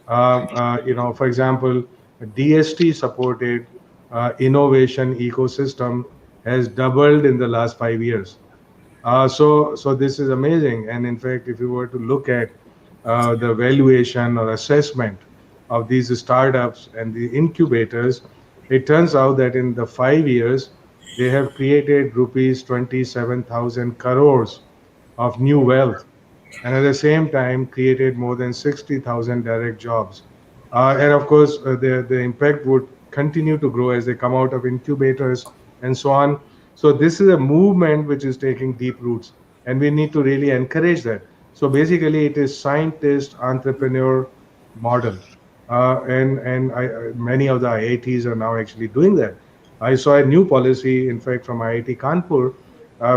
For example, DST supported innovation ecosystem has doubled in the last 5 years. So this is amazing. And in fact, if you were to look at the valuation or assessment of these startups and the incubators, it turns out that in the 5 years, they have created rupees 27,000 crores of new wealth, and at the same time created more than 60,000 direct jobs. And of course, the impact would continue to grow as they come out of incubators and so on. So this is a movement which is taking deep roots, and we need to really encourage that. So basically, it is scientist entrepreneur model, and many of the IITs are now actually doing that. I saw a new policy, in fact, from IIT Kanpur,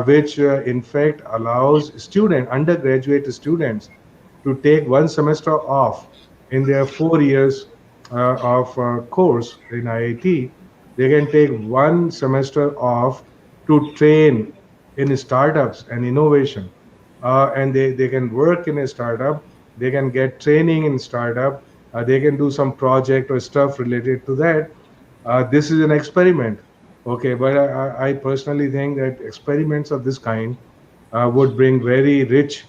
which in fact allows undergraduate students to take one semester off in their 4 years of course in IIT. They can take one semester off to train in startups and innovation. And they can work in a startup, they can get training in startup, they can do some project or stuff related to that. This is an experiment. Okay, but I personally think that experiments of this kind would bring very rich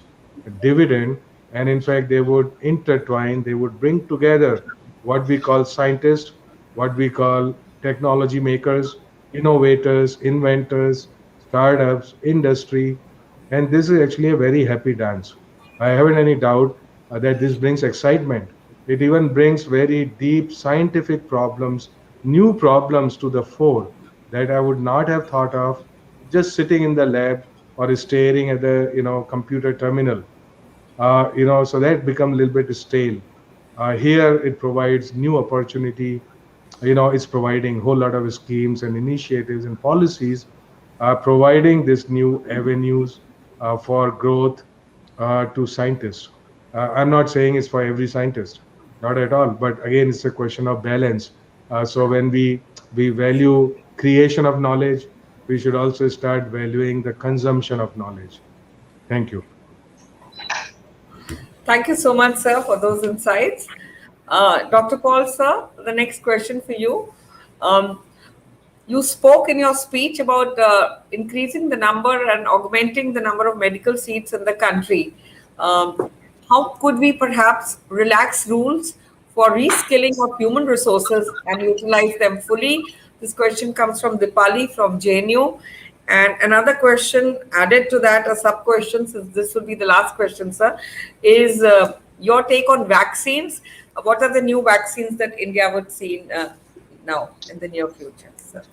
dividend, and in fact, they would intertwine, they would bring together what we call scientists, what we call technology makers, innovators, inventors, startups, industry, and this is actually a very happy dance. I haven't any doubt that this brings excitement. It even brings very deep scientific problems, new problems to the fore that I would not have thought of just sitting in the lab or staring at the computer terminal. So that become a little bit stale. Here it provides new opportunity. It's providing a whole lot of schemes and initiatives and policies, providing these new avenues for growth to scientists. I'm not saying it's for every scientist, not at all. But again, it's a question of balance. So when we value creation of knowledge, we should also start valuing the consumption of knowledge. Thank you. Thank you so much, sir, for those insights. Dr. Paul, sir, the next question for you. Um, you spoke in your speech about increasing the number and augmenting the number of medical seats in the country. Um, how could we perhaps relax rules for reskilling of human resources and utilize them fully? This question comes from Dipali from JNU. And another question added to that, a sub question, since this will be the last question, sir, is your take on vaccines. What are the new vaccines that India would see now in the near future, sir?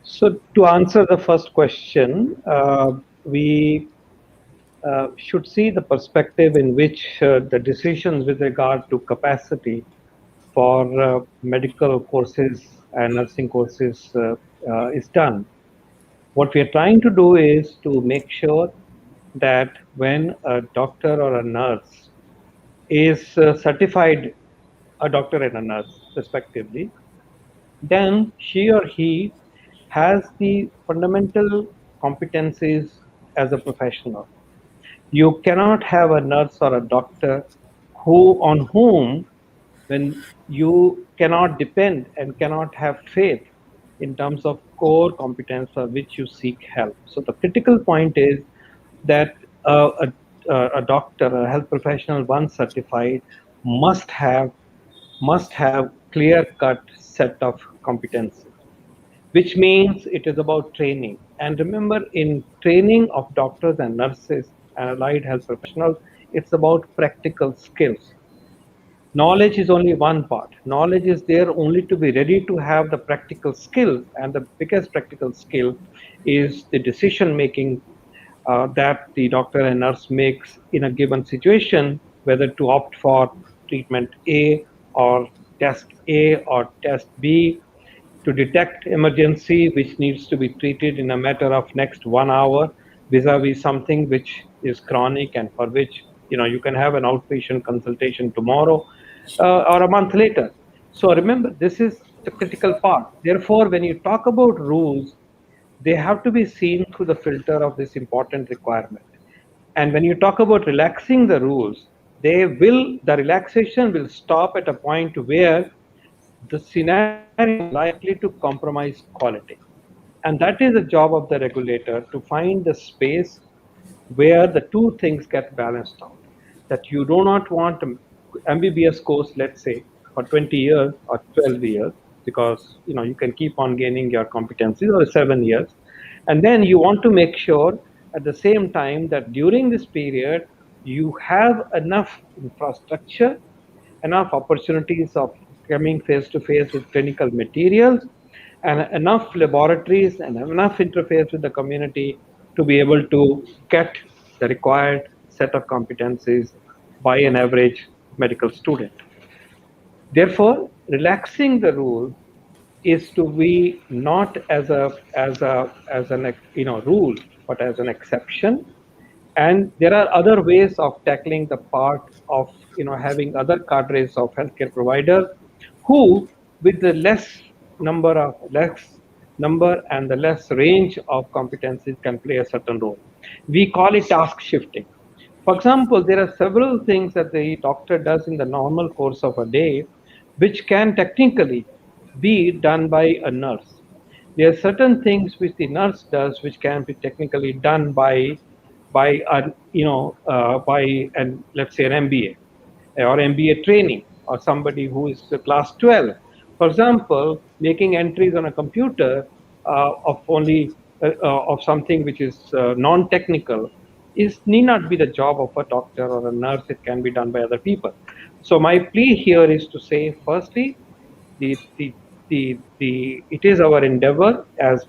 So to answer the first question, we should see the perspective in which the decisions with regard to capacity for medical courses and nursing courses is done. What we are trying to do is to make sure that when a doctor or a nurse is certified, a doctor and a nurse respectively, then she or he has the fundamental competencies as a professional. You cannot have a nurse or a doctor on whom when you cannot depend and cannot have faith in terms of core competence for which you seek help. So the critical point is that a doctor, a health professional, once certified, must have clear-cut set of competencies, which means it is about training. And remember, in training of doctors and nurses and allied health professionals, it's about practical skills. Knowledge is only one part. Knowledge is there only to be ready to have the practical skills, and the biggest practical skill is the decision making that the doctor and nurse makes in a given situation, whether to opt for treatment A or test A or test B, to detect emergency which needs to be treated in a matter of next 1 hour vis-a-vis something which is chronic and for which you can have an outpatient consultation tomorrow or a month later. So remember, this is the critical part. Therefore, when you talk about rules, they have to be seen through the filter of this important requirement. And when you talk about relaxing the rules, the relaxation will stop at a point where the scenario is likely to compromise quality. And that is the job of the regulator, to find the space where the two things get balanced out. That you do not want an MBBS course, let's say, for 20 years or 12 years, because you can keep on gaining your competencies, or 7 years. And then you want to make sure at the same time that during this period, you have enough infrastructure, enough opportunities of coming face to face with clinical materials, and enough laboratories and enough interface with the community to be able to get the required set of competencies by an average medical student. Therefore, relaxing the rule is to be not as an rule, but as an exception. And there are other ways of tackling the part of having other cadres of healthcare providers who, with the less number and the less range of competencies, can play a certain role. We call it task shifting. For example, there are several things that the doctor does in the normal course of a day which can technically be done by a nurse. There are certain things which the nurse does which can be technically done by an by an, let's say, an MBA or MBA training, or somebody who is class 12. For example, making entries on a computer of something which is non-technical need not be the job of a doctor or a nurse. It can be done by other people. So my plea here is to say, firstly, the, the, it is our endeavor as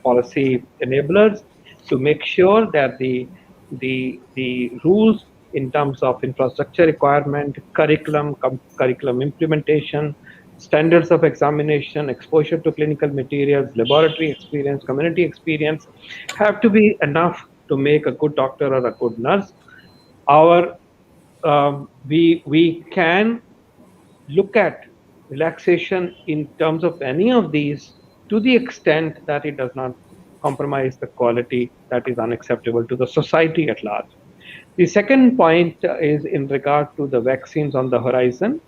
policy enablers to make sure that the rules in terms of infrastructure requirement, curriculum implementation, standards of examination, exposure to clinical materials, laboratory experience, community experience, have to be enough to make a good doctor or a good nurse. We can look at relaxation in terms of any of these to the extent that it does not compromise the quality that is unacceptable to the society at large. The second point is in regard to the vaccines on the horizon.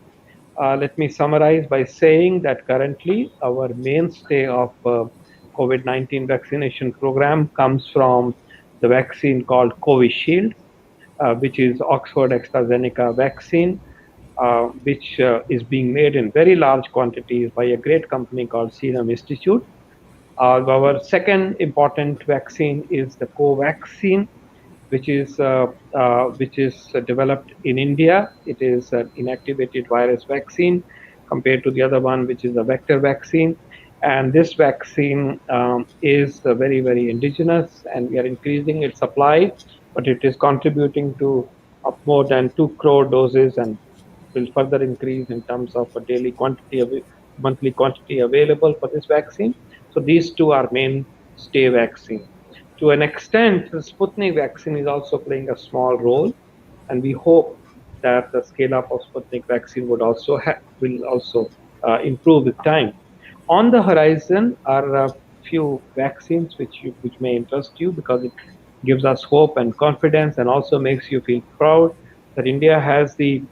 Let me summarize by saying that currently our mainstay of COVID-19 vaccination program comes from the vaccine called Covishield. which is Oxford AstraZeneca vaccine, which is being made in very large quantities by a great company called Serum Institute. Our second important vaccine is the Covaxin, which is developed in India. It is an inactivated virus vaccine compared to the other one, which is a vector vaccine. And this vaccine is very, very indigenous, and we are increasing its supply, but it is contributing to more than 2 crore doses and will further increase in terms of a daily quantity, monthly quantity available for this vaccine. So these two are mainstay vaccine. To an extent, the Sputnik vaccine is also playing a small role, and we hope that the scale-up of Sputnik vaccine will also improve with time. On the horizon are a few vaccines which may interest you, because it gives us hope and confidence, and also makes you feel proud that India has the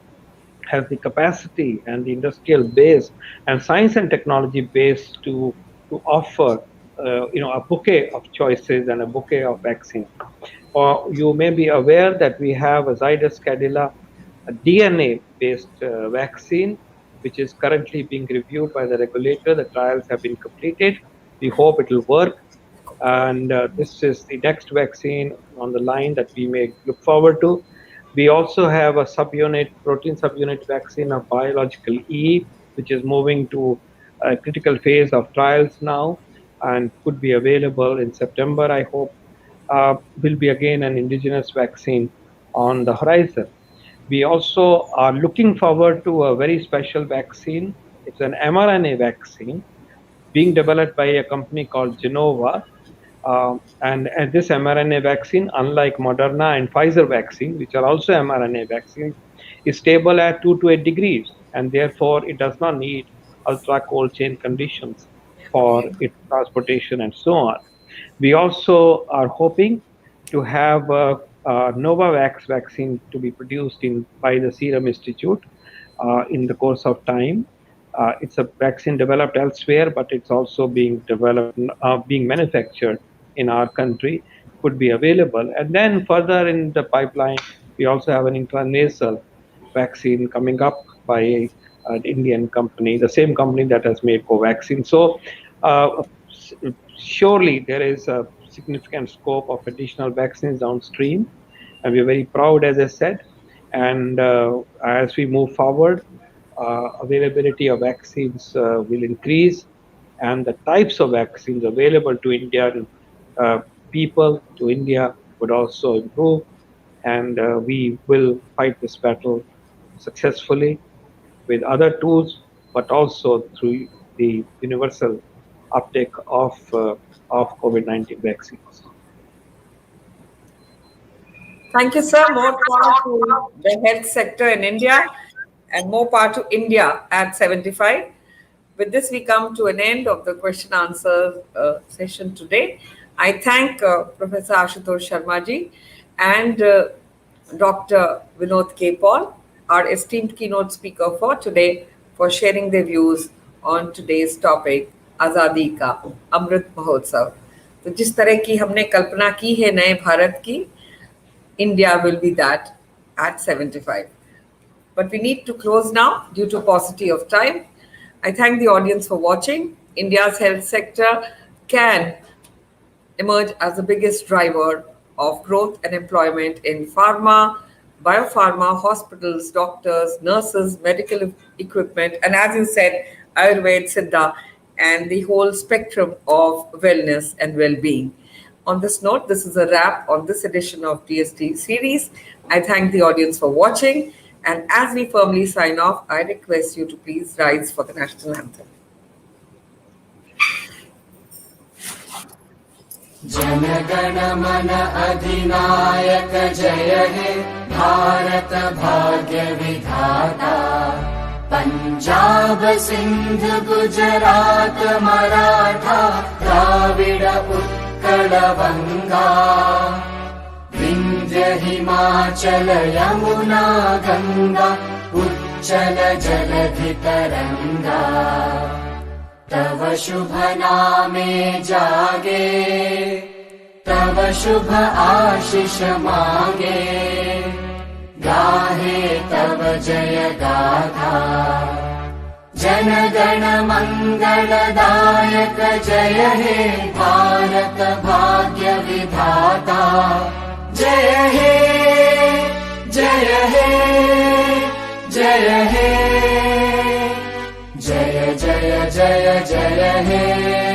capacity and the industrial base and science and technology base to offer a bouquet of choices and a bouquet of vaccines. You may be aware that we have Azadi Cadila, a DNA-based vaccine, which is currently being reviewed by the regulator. The trials have been completed. We hope it will work. And this is the next vaccine on the line that we may look forward to. We also have a protein subunit vaccine of biological E, which is moving to a critical phase of trials now and could be available in September, I hope. Will be again an indigenous vaccine on the horizon. We also are looking forward to a very special vaccine. It's an mRNA vaccine being developed by a company called Genova. And this mRNA vaccine, unlike Moderna and Pfizer vaccine, which are also mRNA vaccines, is stable at 2 to 8 degrees, and therefore it does not need ultra cold chain conditions for its transportation and so on. We also are hoping to have a Novavax vaccine to be produced by the Serum Institute in the course of time. It's a vaccine developed elsewhere, but it's also being manufactured in our country, could be available. And then further in the pipeline, we also have an intranasal vaccine coming up by an Indian company, the same company that has made Covaxin. So surely there is a significant scope of additional vaccines downstream, and we're very proud, as I said. And as we move forward, availability of vaccines will increase, and the types of vaccines available to Indian people, to India, would also improve, and we will fight this battle successfully with other tools, but also through the universal uptake of COVID-19 vaccines. Thank you, sir. More power to the health sector in India, and more power to India at 75. With this, we come to an end of the question-answer session today. I thank Professor Ashitor Sharma ji and Dr. Vinod K. Paul, our esteemed keynote speaker for today, for sharing their views on today's topic, Azadi का अमृत महोत्सव. तो जिस तरह की हमने कल्पना की है नए भारत की, India will be that at 75. But we need to close now due to paucity of time. I thank the audience for watching. India's health sector can emerge as the biggest driver of growth and employment in pharma, biopharma, hospitals, doctors, nurses, medical equipment, and as you said, Ayurveda, Siddha, and the whole spectrum of wellness and well-being. On this note, this is a wrap on this edition of DST series. I thank the audience for watching. And as we firmly sign off, I request you to please rise for the national anthem. Jana Gana मन अधिनायक जय हे भारत भाग्य विधाता पंजाब सिंध गुजरात मराठा द्राविड उत्कल बंगा विंध्य हिमाचल यमुना गंगा उच्चल जलधि तरंगा तव शुभ नामे जागे तव शुभ आशीष मांगे गाहे तव जय गाथा। जनगण मंगलदायक जय हे भारत भाग्य विधाता। जय हे जय हे जय हे जय जय जय जय हे।